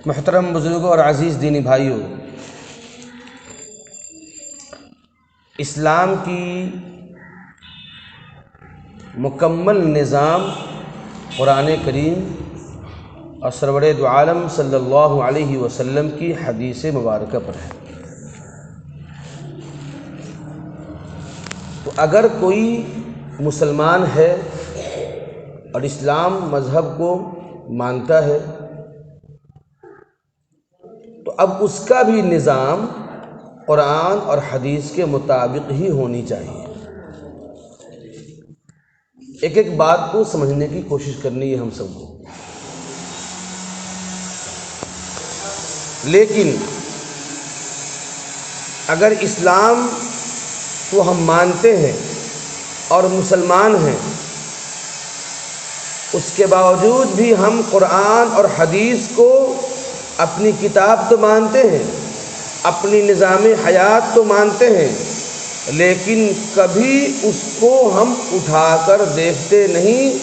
محترم بزرگوں اور عزیز دینی بھائیوں، اسلام کی مکمل نظام قرآن کریم اور سرور دو عالم صلی اللہ علیہ وسلم کی حدیث مبارکہ پر ہے۔ تو اگر کوئی مسلمان ہے اور اسلام مذہب کو مانتا ہے تو اب اس کا بھی نظام قرآن اور حدیث کے مطابق ہی ہونی چاہیے۔ ایک ایک بات کو سمجھنے کی کوشش کرنی ہے ہم سب کو۔ لیکن اگر اسلام کو ہم مانتے ہیں اور مسلمان ہیں، اس کے باوجود بھی ہم قرآن اور حدیث کو اپنی کتاب تو مانتے ہیں، اپنی نظام حیات تو مانتے ہیں، لیکن کبھی اس کو ہم اٹھا کر دیکھتے نہیں،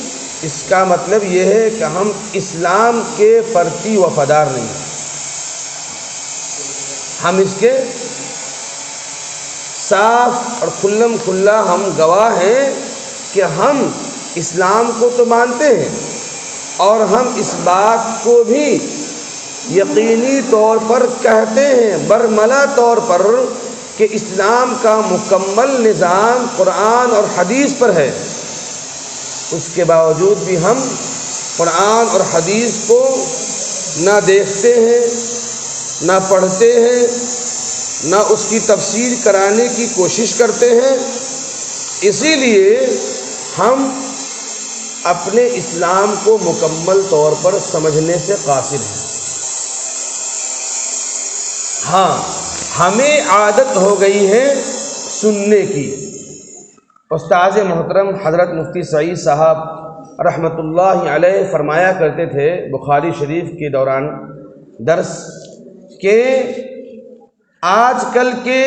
اس کا مطلب یہ ہے کہ ہم اسلام کے پرتی وفادار نہیں ہیں۔ ہم اس کے صاف اور کھلم کھلا ہم گواہ ہیں کہ ہم اسلام کو تو مانتے ہیں اور ہم اس بات کو بھی یقینی طور پر کہتے ہیں، برملا طور پر، کہ اسلام کا مکمل نظام قرآن اور حدیث پر ہے۔ اس کے باوجود بھی ہم قرآن اور حدیث کو نہ دیکھتے ہیں، نہ پڑھتے ہیں، نہ اس کی تفسیر کرانے کی کوشش کرتے ہیں۔ اسی لیے ہم اپنے اسلام کو مکمل طور پر سمجھنے سے قاصر ہیں۔ ہاں، ہمیں عادت ہو گئی ہے سننے کی۔ استاد محترم حضرت مفتی سعید صاحب رحمۃ اللہ علیہ فرمایا کرتے تھے بخاری شریف کے دوران درس کہ آج کل کے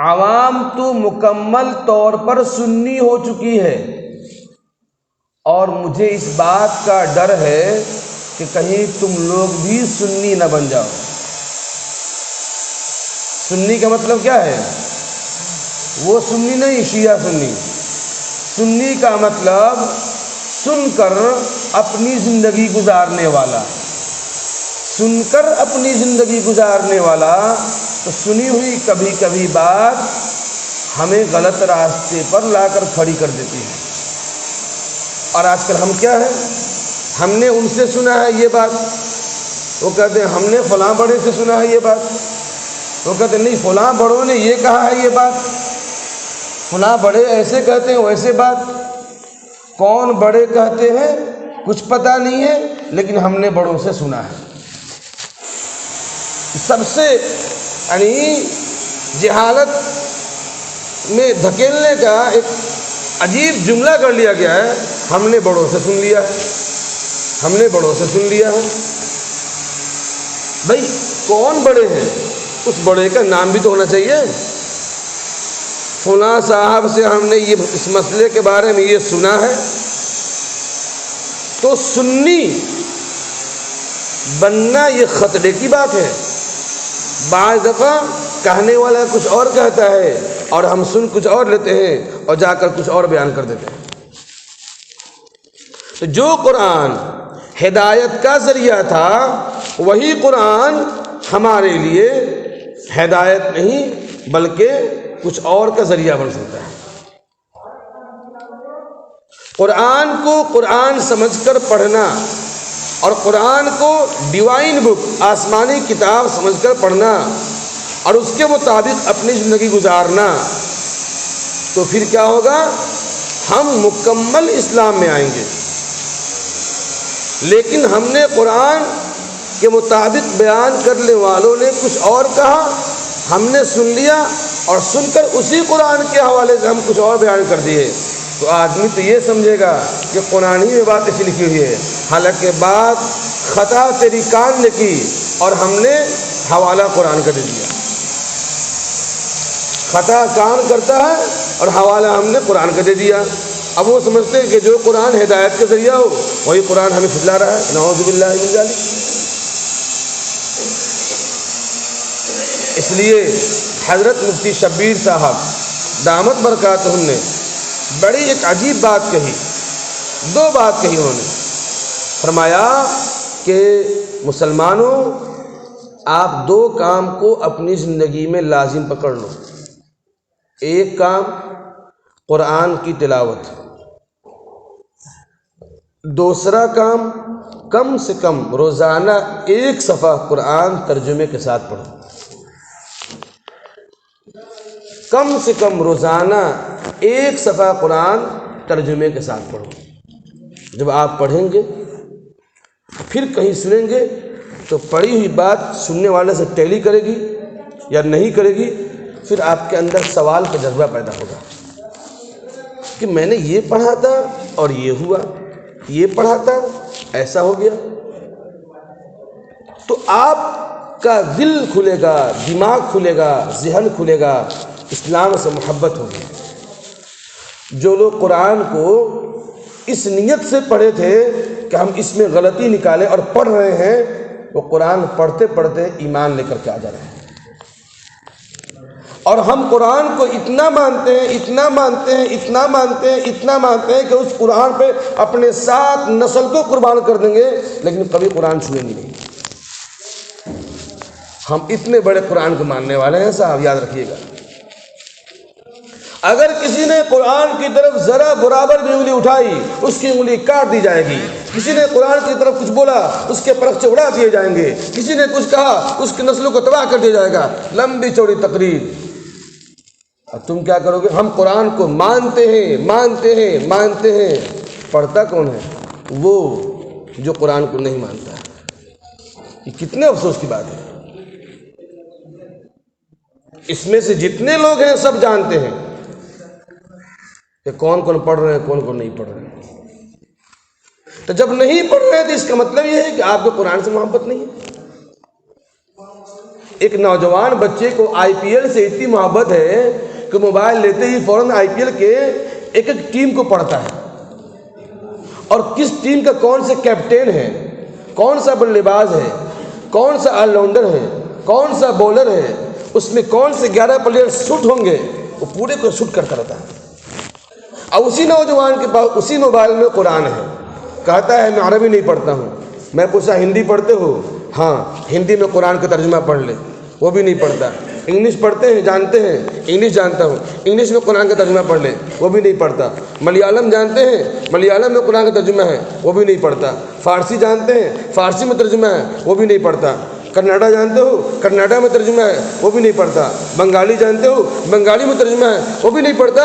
عوام تو مکمل طور پر سنی ہو چکی ہے، اور مجھے اس بات کا ڈر ہے کہ کہیں تم لوگ بھی سنی نہ بن جاؤ۔ سنی کا مطلب کیا ہے؟ وہ سنی نہیں، شیعہ سنی۔ سنی کا مطلب سن کر اپنی زندگی گزارنے والا، سن کر اپنی زندگی گزارنے والا۔ تو سنی ہوئی کبھی کبھی بات ہمیں غلط راستے پر لا کر کھڑی کر دیتی ہے۔ اور آج کل ہم کیا ہے، ہم نے ان سے سنا ہے یہ بات، وہ کہتے ہیں ہم نے فلاں بڑے سے سنا ہے یہ بات، وہ کہتے ہیں نہیں فلاں بڑوں نے یہ کہا ہے یہ بات، فلاں بڑے ایسے کہتے ہیں ویسے بات۔ کون بڑے کہتے ہیں کچھ پتہ نہیں ہے، لیکن ہم نے بڑوں سے سنا ہے۔ سب سے جہالت میں دھکیلنے کا ایک عجیب جملہ کر لیا گیا ہے، ہم نے بڑوں سے سن لیا ہے، ہم نے بڑوں سے سن لیا ہے۔ بھائی کون بڑے ہیں؟ اس بڑے کا نام بھی تو ہونا چاہیے۔ فلاں صاحب سے ہم نے یہ اس مسئلے کے بارے میں یہ سنا ہے۔ تو سنی بننا یہ خطرے کی بات ہے۔ بعض دفعہ کہنے والا کچھ اور کہتا ہے اور ہم سن کچھ اور لیتے ہیں اور جا کر کچھ اور بیان کر دیتے ہیں۔ تو جو قرآن ہدایت کا ذریعہ تھا وہی قرآن ہمارے لیے ہدایت نہیں بلکہ کچھ اور کا ذریعہ بن سکتا ہے۔ قرآن کو قرآن سمجھ کر پڑھنا اور قرآن کو ڈیوائن بک، آسمانی کتاب سمجھ کر پڑھنا اور اس کے مطابق اپنی زندگی گزارنا، تو پھر کیا ہوگا؟ ہم مکمل اسلام میں آئیں گے۔ لیکن ہم نے قرآن کے مطابق بیان کرنے والوں نے کچھ اور کہا، ہم نے سن لیا اور سن کر اسی قرآن کے حوالے سے ہم کچھ اور بیان کر دیے، تو آدمی تو یہ سمجھے گا کہ قرآن ہی میں بات ایسی لکھی ہوئی ہے، حالانکہ بات خطا تیری کان نے کی اور ہم نے حوالہ قرآن کا دے دیا۔ خطا کان کرتا ہے اور حوالہ ہم نے قرآن کا دے دیا۔ اب وہ سمجھتے ہیں کہ جو قرآن ہدایت کے ذریعہ ہو وہی قرآن ہمیں کھلا رہا ہے۔ نعوذ باللہ من ذالک۔ اس لیے حضرت مفتی شبیر صاحب دامت برکاتہم نے بڑی ایک عجیب بات کہی، دو بات کہی انہوں نے. فرمایا کہ مسلمانوں، آپ دو کام کو اپنی زندگی میں لازم پکڑ لو. ایک کام قرآن کی تلاوت، دوسرا کام کم سے کم روزانہ 1 صفحہ قرآن ترجمے کے ساتھ پڑھو. کم سے کم روزانہ 1 صفحہ قرآن ترجمے کے ساتھ پڑھو. جب آپ پڑھیں گے پھر کہیں سنیں گے تو پڑھی ہوئی بات سننے والے سے ٹیلی کرے گی یا نہیں کرے گی، پھر آپ کے اندر سوال کا جذبہ پیدا ہوگا کہ میں نے یہ پڑھا تھا اور یہ ہوا، یہ پڑھا تھا ایسا ہو گیا. تو آپ کا دل کھلے گا، دماغ کھلے گا، ذہن کھلے گا، اسلام سے محبت ہوگی. جو لوگ قرآن کو اس نیت سے پڑھے تھے کہ ہم اس میں غلطی نکالیں اور پڑھ رہے ہیں، وہ قرآن پڑھتے پڑھتے ایمان لے کر کے آ جا رہے ہیں. اور ہم قرآن کو اتنا مانتے ہیں، اتنا مانتے ہیں، اتنا مانتے ہیں، اتنا مانتے ہیں کہ اس قرآن پہ اپنے 7 نسل کو قربان کر دیں گے، لیکن کبھی قرآن چھوئیں گے نہیں. ہم اتنے بڑے قرآن کو ماننے والے ہیں صاحب، یاد رکھیے گا. اگر کسی نے قرآن کی طرف ذرا برابر بھی انگلی اٹھائی، اس کی انگلی کاٹ دی جائے گی. کسی نے قرآن کی طرف کچھ بولا، اس کے پرخچے اڑا دیے جائیں گے. کسی نے کچھ کہا، اس کی نسلوں کو تباہ کر دیا جائے گا. لمبی چوڑی تقریر. اور تم کیا کرو گے؟ ہم قرآن کو مانتے ہیں، مانتے ہیں، مانتے ہیں. پڑھتا کون ہے؟ وہ جو قرآن کو نہیں مانتا. یہ کتنے افسوس کی بات ہے. اس میں سے جتنے لوگ ہیں سب جانتے ہیں کہ کون کون پڑھ رہے ہیں، کون کون نہیں پڑھ رہے ہیں. تو جب نہیں پڑھ رہے ہیں تو اس کا مطلب یہ ہے کہ آپ کو قرآن سے محبت نہیں ہے. ایک نوجوان بچے کو IPL سے اتنی محبت ہے کہ موبائل لیتے ہی فوراً IPL کے ایک ایک ٹیم کو پڑھتا ہے، اور کس ٹیم کا کون سے کیپٹن ہے، کون سا بلے باز ہے، کون سا آل راؤنڈر ہے، کون سا بولر ہے، اس میں کون سے 11 پلیئر شوٹ ہوں گے، وہ پورے کو شوٹ کرتا رہتا ہے. اور اسی نوجوان کے پاس اسی موبائل میں قرآن ہے. کہتا ہے میں عربی نہیں پڑھتا ہوں. میں پوچھا ہندی پڑھتے ہو؟ ہاں. ہندی میں قرآن کا ترجمہ پڑھ لے. وہ بھی نہیں پڑھتا. انگلش پڑھتے ہیں؟ جانتے ہیں. انگلش جانتا ہوں. انگلش میں قرآن کا ترجمہ پڑھ لے. وہ بھی نہیں پڑھتا. ملیالم جانتے ہیں؟ ملیالم میں قرآن کا ترجمہ ہے. وہ بھی نہیں پڑھتا. فارسی جانتے ہیں؟ فارسی میں ترجمہ ہے. وہ بھی نہیں پڑھتا. کناڈا جانتے ہو؟ کناڈا میں ترجمہ ہے. وہ بھی نہیں پڑھتا. بنگالی جانتے ہو؟ بنگالی میں ترجمہ ہے. وہ بھی نہیں پڑھتا.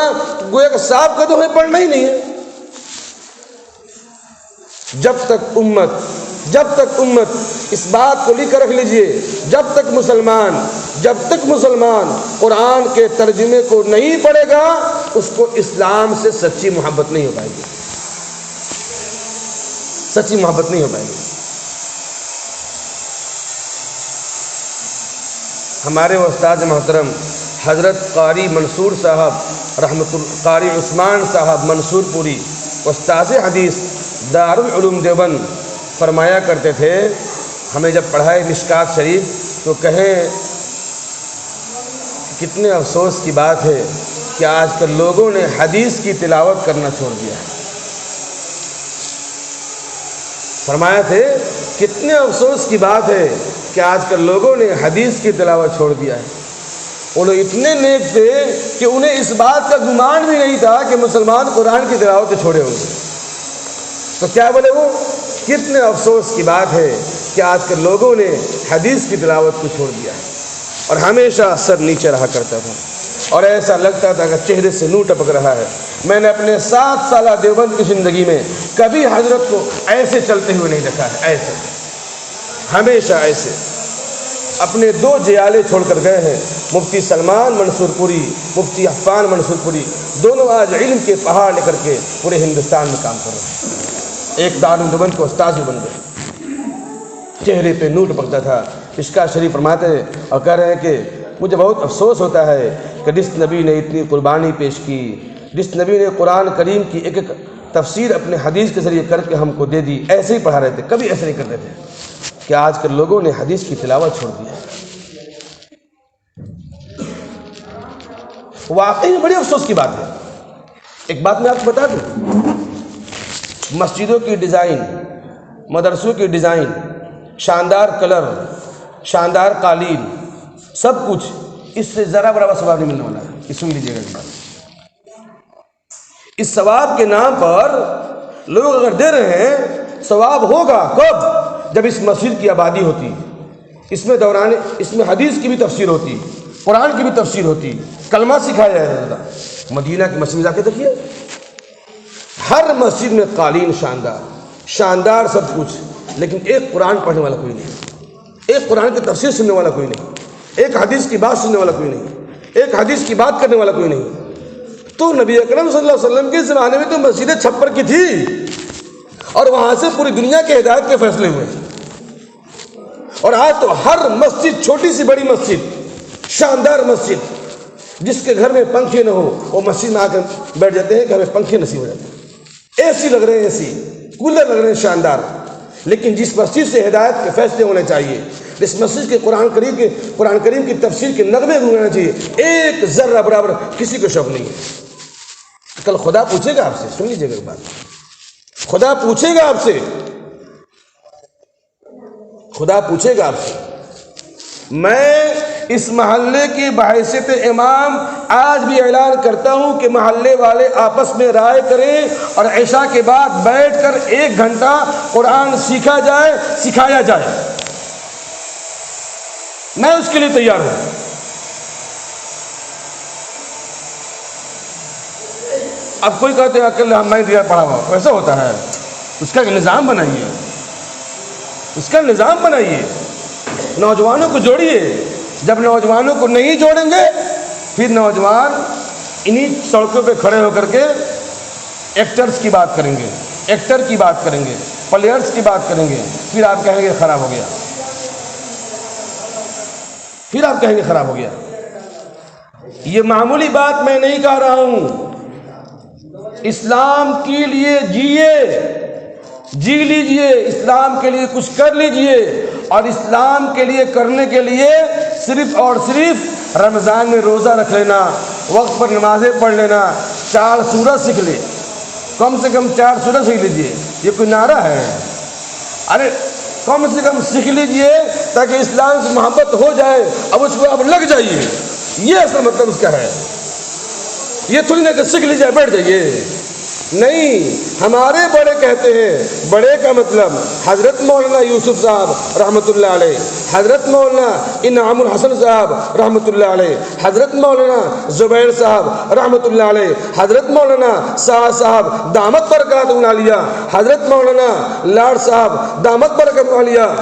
گویا کہ صاحب کا تو ہمیں پڑھنا ہی نہیں ہے. جب تک امت اس بات کو لکھ کر رکھ لیجئے، جب تک مسلمان قرآن کے ترجمے کو نہیں پڑھے گا، اس کو اسلام سے سچی محبت نہیں ہو پائے گی. سچی محبت نہیں ہو پائے گی. ہمارے استاد محترم حضرت قاری منصور صاحب قاری عثمان صاحب منصور پوری، استاد حدیث دارالعلوم دیوبند، فرمایا کرتے تھے، ہمیں جب پڑھائے مشکات شریف تو کہیں کتنے افسوس کی بات ہے کہ آج کل لوگوں نے حدیث کی تلاوت کرنا چھوڑ دیا ہے. فرمایا تھے کتنے افسوس کی بات ہے کہ آج کل لوگوں نے حدیث کی تلاوت چھوڑ دیا ہے. وہ لوگ اتنے نیک تھے کہ انہیں اس بات کا گمان بھی نہیں تھا کہ مسلمان قرآن کی تلاوت سے چھوڑے ہوں گے. تو کیا بولے وہ؟ کتنے افسوس کی بات ہے کہ آج کل لوگوں نے حدیث کی تلاوت کو چھوڑ دیا ہے. اور ہمیشہ سر نیچے رہا کرتا تھا اور ایسا لگتا تھا کہ چہرے سے نور ٹپک رہا ہے. میں نے اپنے 7 سالہ دیوبند کی زندگی میں کبھی حضرت کو ایسے چلتے ہوئے نہیں دیکھا ہے. ایسے ہمیشہ ایسے اپنے 2 جیالے چھوڑ کر گئے ہیں. مفتی سلمان منصور پوری، مفتی عفان منصور پوری، دونوں آج علم کے پہاڑ لے کر کے پورے ہندوستان میں کام کر رہے ہیں. ایک دارالعلوم دیوبند کو استاد بن گئے. چہرے پہ نور ٹپکتا تھا. مشکات شریف فرماتے ہیں اور کہہ رہے ہیں کہ مجھے بہت افسوس ہوتا ہے کہ جس نبی نے اتنی قربانی پیش کی، جس نبی نے قرآن کریم کی ایک ایک تفسیر اپنے حدیث کے ذریعے کر کے ہم کو دے دی، ایسے ہی پڑھا رہے تھے، کبھی ایسے نہیں کرتے تھے، کہ آج کل لوگوں نے حدیث کی تلاوت چھوڑ دی ہے. واقعی بڑی افسوس کی بات ہے۔ ایک بات میں آپ کو بتا دوں، مسجدوں کی ڈیزائن، مدرسوں کی ڈیزائن، شاندار کلر، شاندار قالین، سب کچھ، اس سے ذرا برابر ثواب نہیں ملنے والا ہے۔ یہ سن لیجیے گا اس بات، اس ثواب کے نام پر لوگ اگر دے رہے ہیں، ثواب ہوگا کب؟ جب اس مسجد کی آبادی ہوتی، اس میں حدیث کی بھی تفسیر ہوتی، قرآن کی بھی تفسیر ہوتی، کلمہ سکھایا جاتا۔ مدینہ کی مسجد جا کے دیکھیے، ہر مسجد میں قالین شاندار سب کچھ، لیکن ایک قرآن پڑھنے والا کوئی نہیں، ایک قرآن کی تفسیر سننے والا کوئی نہیں، ایک حدیث کی بات سننے والا کوئی نہیں، ایک حدیث کی بات کرنے والا کوئی نہیں۔ تو نبی اکرم صلی اللہ علیہ وسلم کے زمانے میں تو مسجد چھپر کی تھی، اور وہاں سے پوری دنیا کے ہدایت کے فیصلے ہوئے، اور آج تو ہر مسجد، چھوٹی سی بڑی مسجد، شاندار مسجد، جس کے گھر میں پنکھے نہ ہو وہ مسجد میں آ کر بیٹھ جاتے ہیں، گھر میں پنکھے نصیب ہو جاتے ہیں، اے سی لگ رہے ہیں، اے سی کولر لگ رہے ہیں شاندار، لیکن جس مسجد سے ہدایت کے فیصلے ہونے چاہیے، جس مسجد کے قرآن کریم کی تفسیر کے نغمے ہونے چاہیے، ایک ذرہ برابر کسی کو شوق نہیں ہے۔ کل خدا پوچھے گا آپ سے، سن لیجیے گا ایک بات، خدا پوچھے گا آپ سے، خدا پوچھے گا آپ سے۔ میں اس محلے کی بحیثیت امام آج بھی اعلان کرتا ہوں کہ محلے والے آپس میں رائے کریں اور عشاء کے بعد بیٹھ کر 1 گھنٹہ قرآن سیکھا جائے، سکھایا جائے، میں اس کے لیے تیار ہوں۔ اب کوئی کہتے ہیں اکیلے میں دیا پڑھا ہوا، ایسا ہوتا ہے؟ اس کا نظام بنائیے، اس کا نظام بنائیے، نوجوانوں کو جوڑیے۔ جب نوجوانوں کو نہیں جوڑیں گے، پھر نوجوان انہی سڑکوں پہ کھڑے ہو کر کے ایکٹرز کی بات کریں گے، ایکٹر کی بات کریں گے، پلیئرز کی بات کریں گے، پھر آپ کہیں گے خراب ہو گیا، پھر آپ کہیں گے خراب ہو گیا۔ یہ معمولی بات میں نہیں کہہ رہا ہوں، اسلام کے لیے جی لیجئے، اسلام کے لیے کچھ کر لیجئے، اور اسلام کے لیے کرنے کے لیے صرف اور صرف رمضان میں روزہ رکھ لینا، وقت پر نمازیں پڑھ لینا، 4 سورت سیکھ لے، کم سے کم 4 سورت سیکھ لیجئے۔ یہ کوئی نعرہ ہے؟ ارے کم سے کم سیکھ لیجئے تاکہ اسلام سے محبت ہو جائے، اب اس کو اب لگ جائیے، یہ اصل مطلب اس کا ہے۔ یہ تھوڑی نہ کہ سیکھ لیجئے بیٹھ جائیے، نہیں، ہمارے بڑے کہتے ہیں، بڑے کا مطلب حضرت مولانا یوسف صاحب رحمۃ اللہ علیہ، حضرت مولانا انعام الحسن صاحب رحمۃ اللہ علیہ، حضرت مولانا زبیر صاحب رحمۃ اللہ علیہ، حضرت مولانا سعد صاحب دامت برکاتہ العالیہ، حضرت مولانا لاڈ صاحب دامت برکاتہ العالیہ،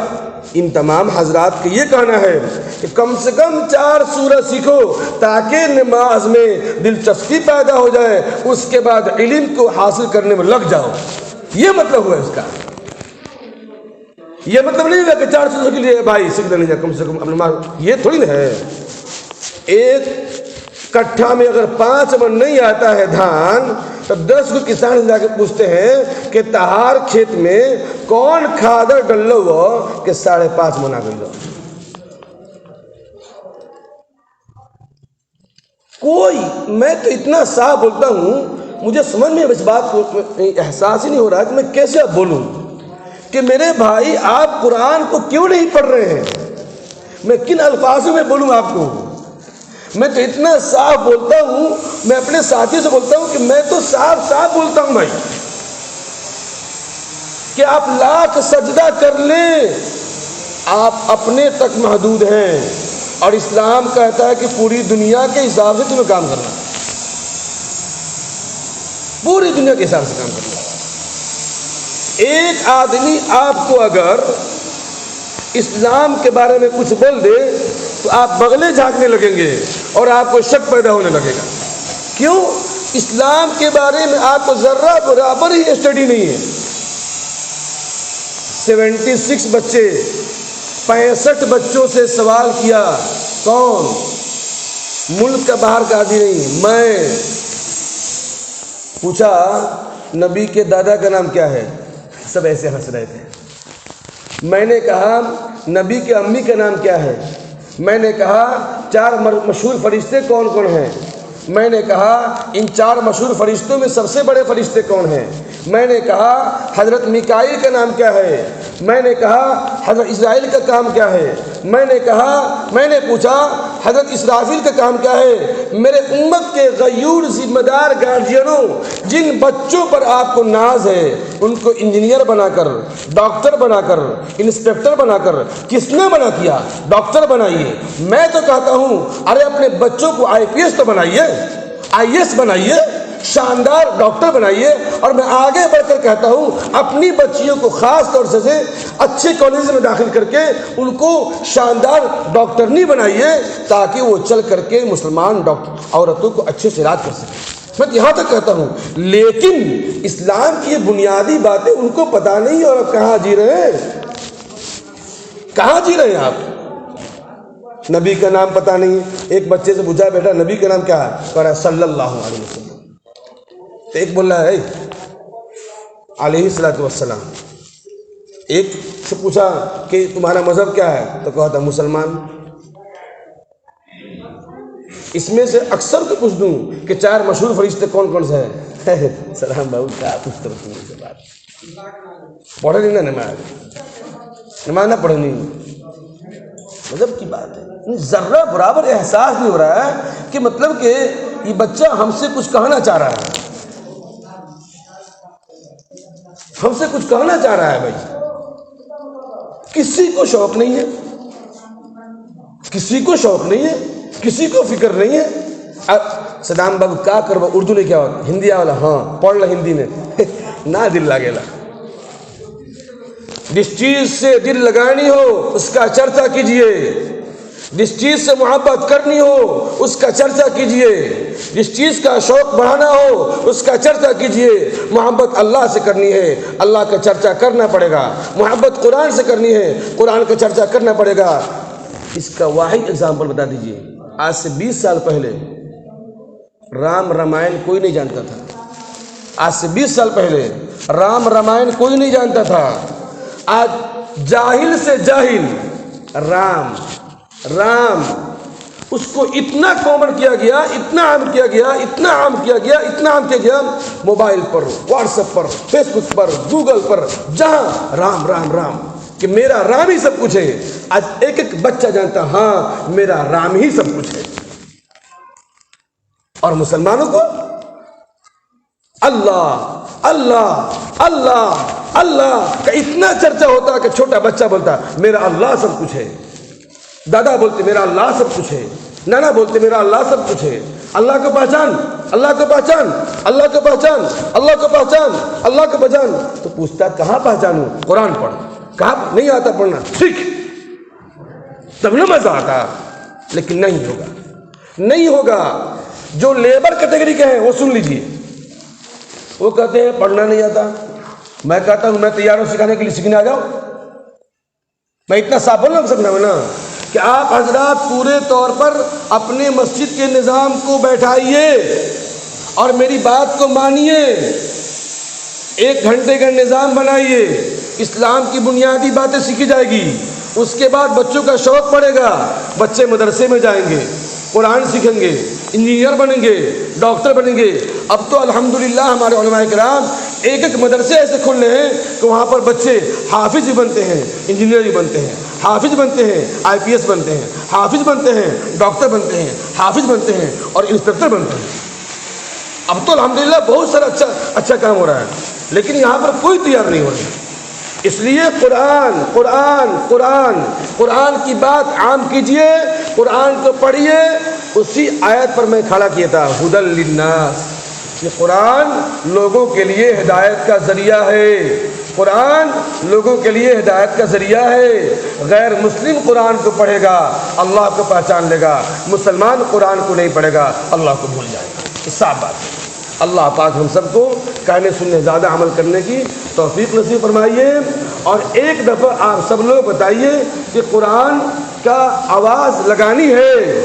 ان تمام حضرات کا یہ کہنا ہے کہ کم سے کم 4 سورت سیکھو تاکہ نماز میں دلچسپی پیدا ہو جائے، اس کے بعد علم کو حاصل کرنے میں لگ جاؤ۔ یہ مطلب ہوا اس کا، یہ مطلب نہیں ہوا کہ 4 سورت کے لیے بھائی سیکھ لینا کم سے کم نماز، یہ تھوڑی نہ ہے۔ ایک کٹھا میں اگر 5 من نہیں آتا ہے دھان، تو 10 کو کسان جا کے پوچھتے ہیں کہ تہار کھیت میں کون کھادر ڈلو ہو کہ 5.5 من آ گئی۔ کوئی، میں تو اتنا صاف بولتا ہوں، مجھے سمجھ میں اس بات کو احساس ہی نہیں ہو رہا کہ میں کیسے اب بولوں کہ میرے بھائی آپ قرآن کو کیوں نہیں پڑھ رہے ہیں، میں کن الفاظوں میں بولوں آپ کو؟ میں تو اتنا صاف بولتا ہوں، میں اپنے ساتھی سے بولتا ہوں کہ میں تو صاف بولتا ہوں بھائی، کہ آپ لاکھ سجدہ کر لیں، آپ اپنے تک محدود ہیں، اور اسلام کہتا ہے کہ پوری دنیا کے حساب سے تمہیں کام کرنا، پوری دنیا کے حساب سے کام کرنا۔ ایک آدمی آپ کو اگر اسلام کے بارے میں کچھ بول دے تو آپ بغلیں جھانکنے لگیں گے اور آپ کو شک پیدا ہونے لگے گا۔ کیوں؟ اسلام کے بارے میں آپ کو ذرہ برابر ہی اسٹڈی نہیں ہے۔ 76 بچے، 65 بچوں سے سوال کیا، کون؟ ملک کا باہر کا آدمی نہیں، میں پوچھا نبی کے دادا کا نام کیا ہے؟ سب ایسے ہنس رہے تھے۔ میں نے کہا نبی کے امی کا نام کیا ہے؟ میں نے کہا 4 مشہور فرشتے کون کون ہیں؟ میں نے کہا ان 4 مشہور فرشتوں میں سب سے بڑے فرشتے کون ہیں؟ میں نے کہا حضرت میکائیل کا نام کیا ہے؟ میں نے کہا حضرت اسرائیل کا کام کیا ہے؟ میں نے پوچھا حضرت اسرافیل کا کام کیا ہے؟ میرے امت کے غیور ذمہ دار گارجینوں، جن بچوں پر آپ کو ناز ہے، ان کو انجینئر بنا کر، ڈاکٹر بنا کر، انسپیکٹر بنا کر کس نے بنا کیا؟ ڈاکٹر بنائیے۔ میں تو کہتا ہوں ارے اپنے بچوں کو IPS تو بنائیے، IAS بنائیے، شاندار ڈاکٹر بنائیے۔ اور میں آگے بڑھ کر کہتا ہوں اپنی بچیوں کو خاص طور سے اچھے کالج میں داخل کر کے ان کو شاندار ڈاکٹر نہیں بنائیے، تاکہ وہ چل کر کے مسلمان عورتوں کو اچھے سے علاج کر سکیں۔ میں یہاں تک کہتا ہوں، لیکن اسلام کی یہ بنیادی باتیں ان کو پتہ نہیں، اور اب کہاں جی رہے ہیں؟ کہاں جی رہے ہیں آپ؟ نبی کا نام پتہ نہیں۔ ایک بچے سے پوچھا بیٹا نبی کا نام کیا ہے؟ کہہ رہا ہے صلی اللہ علیہ وسلم۔ تو ایک بول رہا ہے علیہ الصلوۃ والسلام۔ ایک سے پوچھا کہ تمہارا مذہب کیا ہے؟ تو کہا تھا مسلمان۔ اس میں سے اکثر کو پوچھ دوں کہ 4 مشہور فرشتے کون کون سے ہیں؟ سلام بابو کیا پوچھتے سے بات پڑھے نہیں نا نماز نہ پڑھے نہیں، مذہب کی بات ہے۔ ذرہ برابر احساس نہیں ہو رہا ہے کہ مطلب کہ یہ بچہ ہم سے کچھ کہنا چاہ رہا ہے، ہم سے کچھ کہنا چاہ رہا ہے۔ بھائی کسی کو شوق نہیں ہے، کسی کو شوق نہیں ہے، کسی کو فکر نہیں ہے۔ صدام بابو کیا کرو اردو نے کیا ہوتا ہندی والا؟ ہاں پڑھ لا ہندی نے نہ دل لگے لا۔ جس چیز سے دل لگانی ہو اس کا چرچا کیجئے، جس چیز سے محبت کرنی ہو اس کا چرچا کیجئے، جس چیز کا شوق بڑھانا ہو اس کا چرچا کیجئے۔ محبت اللہ سے کرنی ہے، اللہ کا چرچا کرنا پڑے گا۔ محبت قرآن سے کرنی ہے، قرآن کا چرچا کرنا پڑے گا۔ اس کا واحد اگزامپل بتا دیجئے۔ آج سے 20 سال پہلے رام رامائن کوئی نہیں جانتا تھا۔ آج سے 20 سال پہلے رام رامائن کوئی نہیں جانتا تھا۔ آج جاہل سے جاہل رام اس کو اتنا کامن کیا گیا، اتنا عام کیا گیا، اتنا عام کیا گیا، اتنا عام کیا گیا، موبائل پر، واٹس ایپ پر، فیس بک پر، گوگل پر، جہاں رام رام رام کہ میرا رام ہی سب کچھ ہے۔ آج ایک ایک بچہ جانتا ہاں میرا رام ہی سب کچھ ہے۔ اور مسلمانوں کو اللہ اللہ اللہ اللہ کا اتنا چرچا ہوتا کہ چھوٹا بچہ بولتا میرا اللہ سب کچھ ہے، دادا بولتے میرا اللہ سب کچھ ہے، نانا بولتے میرا اللہ سب کچھ ہے۔ اللہ کو پہچان، اللہ کو پہچان، اللہ کو پہچان، اللہ کو پہچان، اللہ کو پہچان۔ تو پوچھتا کہاں پہچانوں؟ قرآن پڑھ۔ کہاں نہیں آتا پڑھنا؟ سیکھ، تب نہ مزہ آتا۔ لیکن نہیں ہوگا، نہیں ہوگا۔ جو لیبر کیٹیگری کے ہیں وہ سن لیجیے، وہ کہتے ہیں پڑھنا نہیں آتا۔ میں کہتا ہوں میں تیار ہوں سکھانے کے لیے، سیکھنے آ جاؤ۔ میں اتنا صاف بولنا سکتا ہوں نا کہ آپ حضرات پورے طور پر اپنے مسجد کے نظام کو بیٹھائیے اور میری بات کو مانیے، 1 گھنٹے کا نظام بنائیے، اسلام کی بنیادی باتیں سیکھی جائے گی۔ اس کے بعد بچوں کا شوق پڑے گا، بچے مدرسے میں جائیں گے، قرآن سیکھیں گے، انجینئر بنیں گے، ڈاکٹر بنیں گے۔ اب تو الحمدللہ ہمارے علماء کرام ایک ایک مدرسے ایسے کھل رہے ہیں کہ وہاں پر بچے حافظ بھی بنتے ہیں، انجینئر بھی بنتے ہیں، حافظ بنتے ہیں، IPS بنتے ہیں، حافظ بنتے ہیں، ڈاکٹر بنتے ہیں، حافظ بنتے ہیں اور انسپیکٹر بنتے ہیں۔ اب تو الحمدللہ بہت سارا اچھا کام ہو رہا ہے، لیکن یہاں پر کوئی تیار نہیں ہو رہا۔ اس لیے قرآن قرآن قرآن قرآن کی بات عام کیجئے، قرآن کو پڑھیے۔ اسی آیت پر میں کھڑا کیا تھا ہدی للناس، یہ قرآن لوگوں کے لیے ہدایت کا ذریعہ ہے، قرآن لوگوں کے لیے ہدایت کا ذریعہ ہے۔ غیر مسلم قرآن کو پڑھے گا اللہ کو پہچان لے گا، مسلمان قرآن کو نہیں پڑھے گا اللہ کو بھول جائے گا۔ یہ صاف بات ہے۔ اللہ پاک ہم سب کو کہنے سننے زیادہ عمل کرنے کی توفیق نصیب فرمائیے۔ اور ایک دفعہ آپ سب لوگ بتائیے کہ قرآن کا آواز لگانی ہے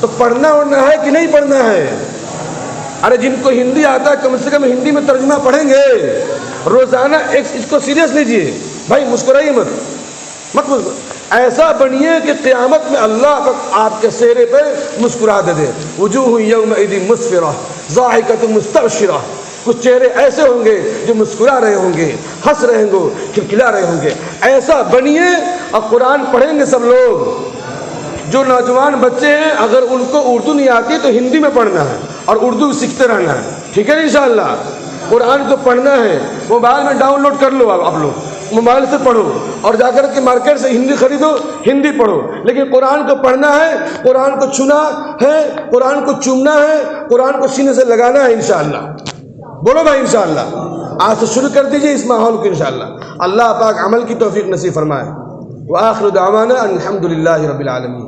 تو پڑھنا اڑنا ہے کہ نہیں پڑھنا ہے؟ ارے جن کو ہندی آتا ہے کم سے کم ہندی میں ترجمہ پڑھیں گے روزانہ۔ اس کو سیریس لیجیے بھائی، مسکرائیے مت ایسا بنیے کہ قیامت میں اللہ آپ کے چہرے پہ مسکرا دے. وجوہ یومئذ مسفرہ ضاحکۃ مستبشرہ. کچھ چہرے ایسے ہوں گے جو مسکرا رہے ہوں گے, ہنس رہے ہوں گے, کھلکھلا رہے ہوں گے. ایسا بنیے. اور قرآن پڑھیں گے سب لوگ. جو نوجوان بچے ہیں اگر ان کو اردو نہیں آتی تو ہندی میں پڑھنا ہے اور اردو سیکھتے رہنا ہے. ٹھیک ہے انشاءاللہ. قرآن کو پڑھنا ہے, موبائل میں ڈاؤن لوڈ کر لو. آپ لوگ موبائل سے پڑھو اور جا کر کے مارکیٹ سے ہندی خریدو, ہندی پڑھو. لیکن قرآن کو پڑھنا ہے, قرآن کو چھونا ہے, قرآن کو چومنا ہے, قرآن کو سینے سے لگانا ہے انشاءاللہ. بولو بھائی انشاءاللہ. آج سے شروع کر دیجئے اس ماحول کو انشاءاللہ. اللہ پاک عمل کی توفیق نصیب فرمائے. وآخر دعوانا الحمدللہ رب العالمین.